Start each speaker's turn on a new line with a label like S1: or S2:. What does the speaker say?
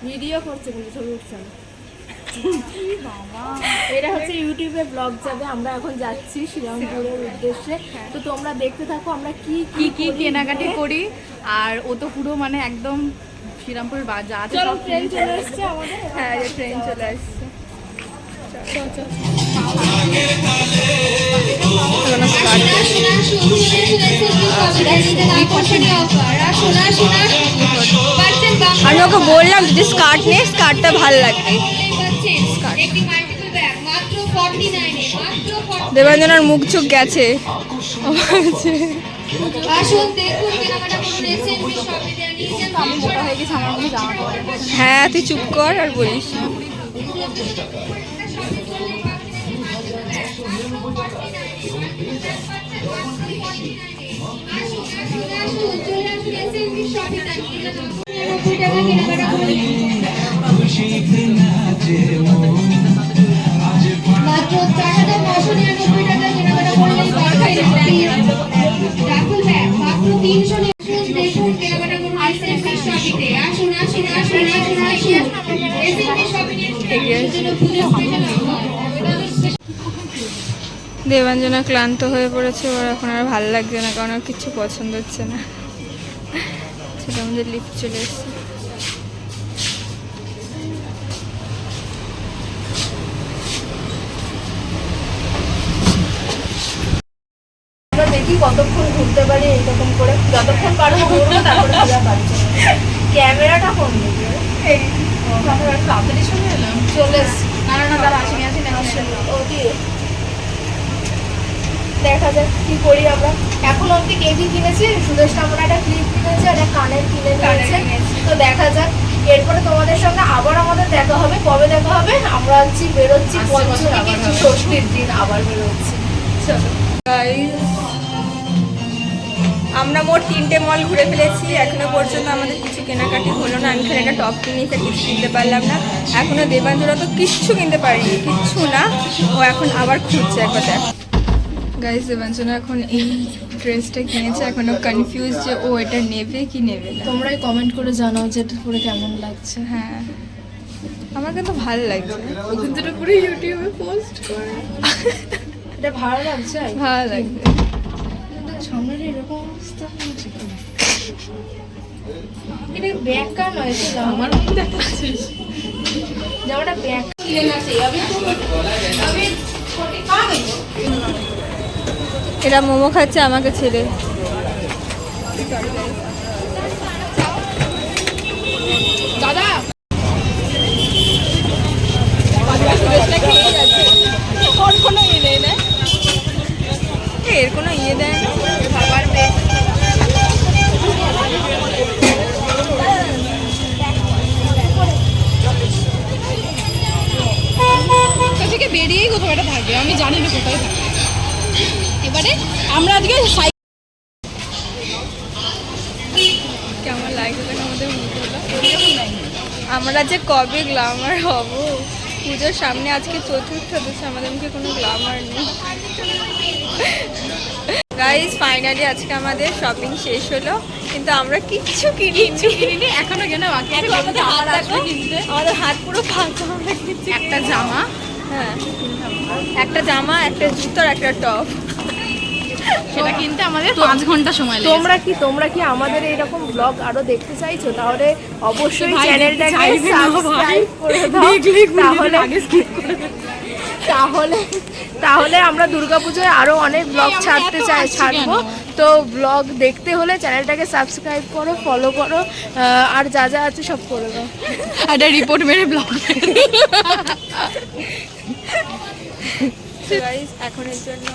S1: Video করছে কিন্তু ছবি উঠছে না। এটা হচ্ছে ইউটিউবে ব্লগ যাবে। আমরা এখন যাচ্ছি শ্রীরামপুরের উদ্দেশ্যে। তো তোমরা দেখতে থাকো আমরা কি কি কি
S2: কেনাকাটি করি। আর ও তো পুরো মানে একদম শ্রীরামপুরের বাজার।
S1: চলো ট্রেন চলে এসছে আমাদের।
S2: হ্যাঁ ট্রেন চলে আসছে। আমি ওকে বললাম যে স্কার্ট নে, স্কার্টটা ভালো লাগবে। দেবাঞ্জনার মুখ চোখ গেছে। হ্যাঁ তুই চুপ কর আর বলিস।
S3: মাত্র 4,999 টাকা কেনাকাটা করলেই রাফেল ব্যাগ মাত্র 300 দেখুন কেনাকাটা করুন এসএমবি শপিতে। আসুন আসুন আসুন আসুন আসুন এসএমবি শপিং এর জন্য পুরো স্পেশাল অফার।
S2: দেবাঞ্জনা ক্লান্ত হয়ে পড়েছে, ওর এখন আর ভালো লাগছে না, কারণ আর কিছু পছন্দ হচ্ছে না। সেটা আমাদের লিফট চলে এসছে।
S1: দেখি কতক্ষণ ঘুরতে পারি এরকম করে, যতক্ষণ পারবো ঘুরবো, তারপরে ঘোরা পারছি না। ক্যামেরাটা কোন দিকে?
S2: তাড়াতাড়ি চলে এলাম।
S1: চলে এসছি।
S2: না তারা আসেনি
S1: ও দিয়ে দেখা যাক কি করি আমরা। এখন অব্দি কেজি কিনেছি, সুদেশ আমরা একটা ক্লিপ কিনেছি আর একটা কানের কিনে নিয়েছে। তো দেখা যাক, এরপরে তোমাদের সঙ্গে আবার আমাদের দেখা হবে। কবে দেখা হবে? আমরা হচ্ছি বেরোচ্ছি পঞ্চমী কি ষষ্ঠীর দিন আবার বেরোচ্ছি। চলো
S2: আমরা মোট 3টে মল ঘুরে ফেলেছি। এখনো পর্যন্ত আমাদের কিছু কেনাকাটি হলো না। আমি খালি একটা টপ কিনেছি, কিছু কিনতে পারলাম না। এখনো দেবাঞ্জনা তো কিচ্ছু কিনতে পারিনি, কিচ্ছু না। ও এখন আবার খুঁজছে একবার দেখ। গাইস দেবাঞ্জনা এখন এই ড্রেসটা কিনেছে, এখনো কনফিউজ যে ও এটা নেবে কি নেবে না।
S1: তোমরাই কমেন্ট করে জানাও যে এটা পরে কেমন লাগছে।
S2: হ্যাঁ আমার কিন্তু ভালো লাগছে,
S1: কিন্তু এটা পুরো ইউটিউবে পোস্ট করে। এটা ভালো লাগছে,
S2: ভালো লাগছে।
S1: সামনের এরকম অবস্থা হচ্ছে। এটা ব্যাকা নয়, এটা আমার মধ্যে দেখাচ্ছিস জামাটা ব্যাকা কিনে না। সেই আমি
S2: এরা মোমো খাচ্ছে আমাকে ছেড়ে। দাদা কোনো ইয়ে নেই না, এর কোনো ইয়ে দেয় না। খাবার থেকে বেরিয়েই কোথাও একটা থাকবে, আমি জানি না কোথায় থাকবে। এবারে আমরা আজকে কেমন লাগছে দেখ আমাদের মুখগুলো। আমরা যে কবে গ্ল্যামার হব, পুজোর সামনে আজকে চতুর্থ দিচ্ছে, আমাদের মুখে কোনো গ্ল্যামার নেই। গাইস ফাইনালি আজকে আমাদের শপিং শেষ হলো, কিন্তু আমরা কিচ্ছু কিনিনি। এখনো কেন বাকি আছে, আমাদের হাত পুরো ফাঁকা। আমরা কিচ্ছু, একটা জামা, হ্যাঁ একটা জামা, একটা জুতো আর একটা টপ, সেটা কিনতে আমাদের 5 ঘন্টা সময় লাগে।
S1: তোমরা কি আমাদের এইরকম ব্লগ আরো দেখতে চাইছো? তাহলে অবশ্যই চ্যানেলটাকে সাবস্ক্রাইব করে দাও। তাহলে আমরা দুর্গাপূজায় আরো অনেক ব্লগ ছাড়বো। তো ব্লগ দেখতে হলে চ্যানেলটাকে সাবস্ক্রাইব করো, ফলো করো, আর যা যা আছে সব করে দাও।
S2: একটা রিপোর্ট মেরে ব্লগ এখন এর জন্য